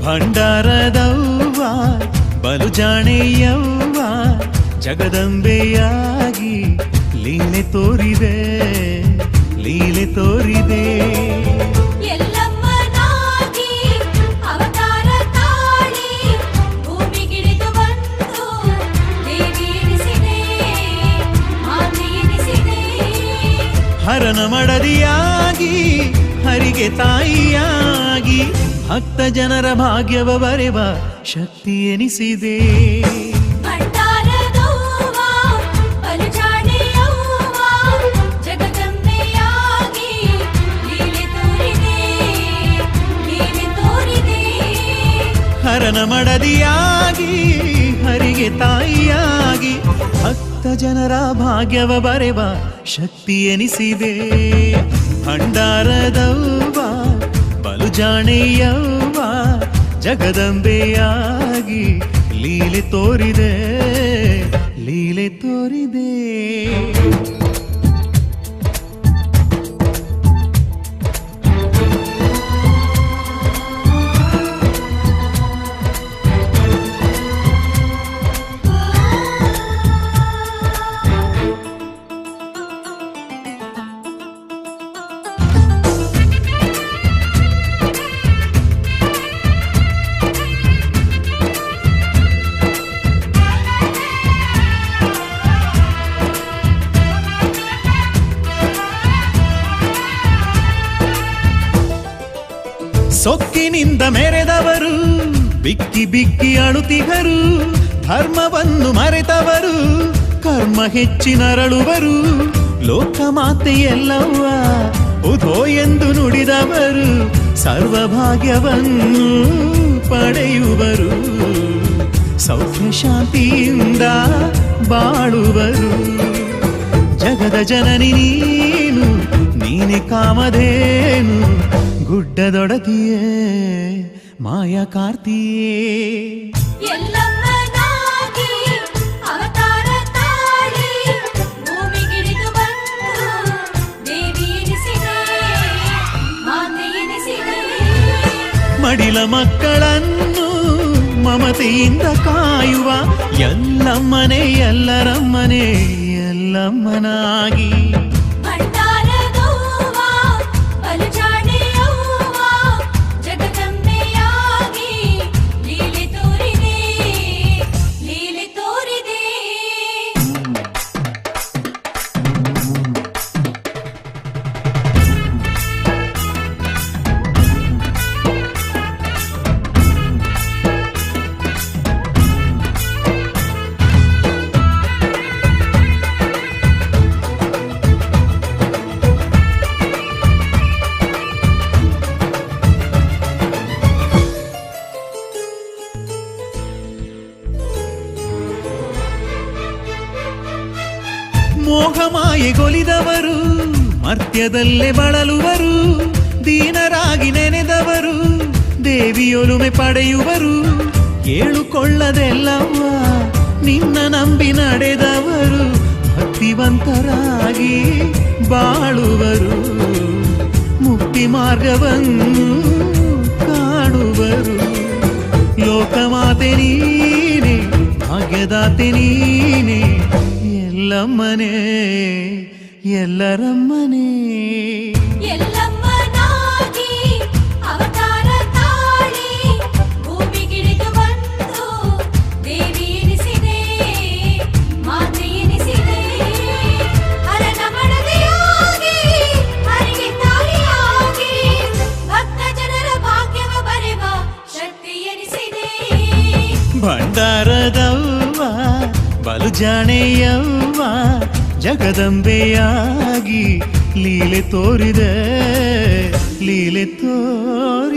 ಭಂಡಾರದವ್ವ ಬಲು ಜಾಣೆಯವ್ವ ಜಗದಂಬೆಯಾಗಿ ಲೀಲೆ ತೋರಿದೆ ಲೀಲೆ ತೋರಿದೆ. ಎಲ್ಲಮ್ಮನಾಗಿ ಅವತಾರ ತಾಳಿ ಭೂಮಿಗಿಳಿದು ಬಂದು ದೇವಿ ಎನಿಸಿದೆ ಮಾತೆ ಎನಿಸಿದೆ. ಹರನ ಮಡದಿಯಾಗಿ ಹರಿಗೆ ತಾಯಿಯಾಗಿ ಭಕ್ತ ಜನರ ಭಾಗ್ಯವ ಬರೆವ ಶಕ್ತಿ ಎನಿಸಿದೆ. ಭಂಡಾರದವ್ವ ಬಲು ಜಾಣೆಯವ್ವ ಜಗದಂಬೆಯಾಗಿ ಲೀಲೆ ತೋರಿದೆ ಲೀಲೆ ತೋರಿದೆ. ಹರನ ಮಡದಿಯಾಗಿ ಹರಿಗೆ ತಾಯಿಯಾಗಿ ಭಕ್ತ ಜನರ ಭಾಗ್ಯವ ಬರೆವ ಶಕ್ತಿ ಎನಿಸಿದೆ. ಭಂಡಾರದವ್ವ ಬಲು ಜಾಣೆಯವ್ವ ಜಗದಂಬೆಯಾಗಿ ಲೀಲೆ ತೋರಿದೆ ಲೀಲೆ ತೋರಿದೆ. ಸೊಕ್ಕಿನಿಂದ ಮೆರೆದವರು ಬಿಕ್ಕಿ ಬಿಕ್ಕಿ ಅಳುತಿಗರು, ಧರ್ಮವನ್ನು ಮರೆತವರು ಕರ್ಮ ಹೆಚ್ಚಿನರಳುವರು. ಲೋಕಮಾತೆಯೆಲ್ಲವ್ವ ಉಧೋ ಎಂದು ನುಡಿದವರು ಸರ್ವಭಾಗ್ಯವನ್ನು ಪಡೆಯುವರು. ಸೌಖ್ಯ ಶಾಂತಿಯಿಂದ ಬಾಳುವರು. ಜಗದ ಜನನಿ ನೀನು ನೀನೆ ಕಾಮಧೇನು, ಗುಡ್ಡದೊಡತಿಯೇ ಮಾಯಾ ಕಾರ್ತಿಯೇ. ಎಲ್ಲಮ್ಮನಾಗಿ ಅವತಾರ ತಾಳಿ ಭೂಮಿಗಿಳಿದು ಬಂದು ದೇವಿ ಎನಿಸಿದೆ ಮಾತೆ ಎನಿಸಿದೆ. ಮಡಿಲ ಮಕ್ಕಳನ್ನು ಮಮತೆಯಿಂದ ಕಾಯುವ ಎಲ್ಲಮ್ಮನೆ ಎಲ್ಲರಮ್ಮನೆ ಎಲ್ಲಮ್ಮನಾಗಿ. ಭಂಡಾರದವ್ವ ಬಲು ಜಾಣೆಯವ್ವ ಜಗದಂಬೆಯಾಗಿ ಲೀಲೆ ತೋರಿದೆ ಲೀಲೆ ತೋರಿದೆ. ಮೋಹಮಾಯೆಗೊಲಿದವರು ಮರ್ತ್ಯದಲ್ಲೇ ಬಳಲುವರು. ದೀನರಾಗಿ ನೆನೆದವರು ದೇವಿಯೊಲುಮೆ ಪಡೆಯುವರು. ಕೇಳುಕೊಳ್ಳದೆಲ್ಲವ್ವ ನಿನ್ನ ನಂಬಿ ನಡೆದವರು ಭಕ್ತಿವಂತರಾಗಿ ಬಾಳುವರು. ಮುಕ್ತಿ ಮಾರ್ಗವನ್ನು ಕಾಣುವರು. ಲೋಕಮಾತೆ ನೀನೆ ಭಾಗ್ಯದಾತೆ ನೀನೆ ಎಲ್ಲಮ್ಮನೆ ಎಲ್ಲರಮ್ಮನೆ. ಎಲ್ಲಮ್ಮನಾಗಿ ಅವತಾರ ತಾಳಿ ಭೂಮಿಗಿಳಿದು ಬಂದು ದೇವಿ ಎನಿಸಿದೆ ಮಾತೆ ಎನಿಸಿದೆ. ಹರನ ಮಡದಿಯಾಗಿ ಹರಿಗೆ ತಾಯಿಯಾಗಿ ಭಕ್ತ ಜನರ ಭಾಗ್ಯವ ಬರೆವ ಶಕ್ತಿ ಎನಿಸಿದೆ. ಭಂಡಾರದವ್ವ ಬಲು ಜಾಣೆಯವ್ವ ಜಗದಂಬೆಯಾಗಿ ಲೀಲೆ ತೋರಿದೆ ಲೀಲೆ ತೋರಿದೆ.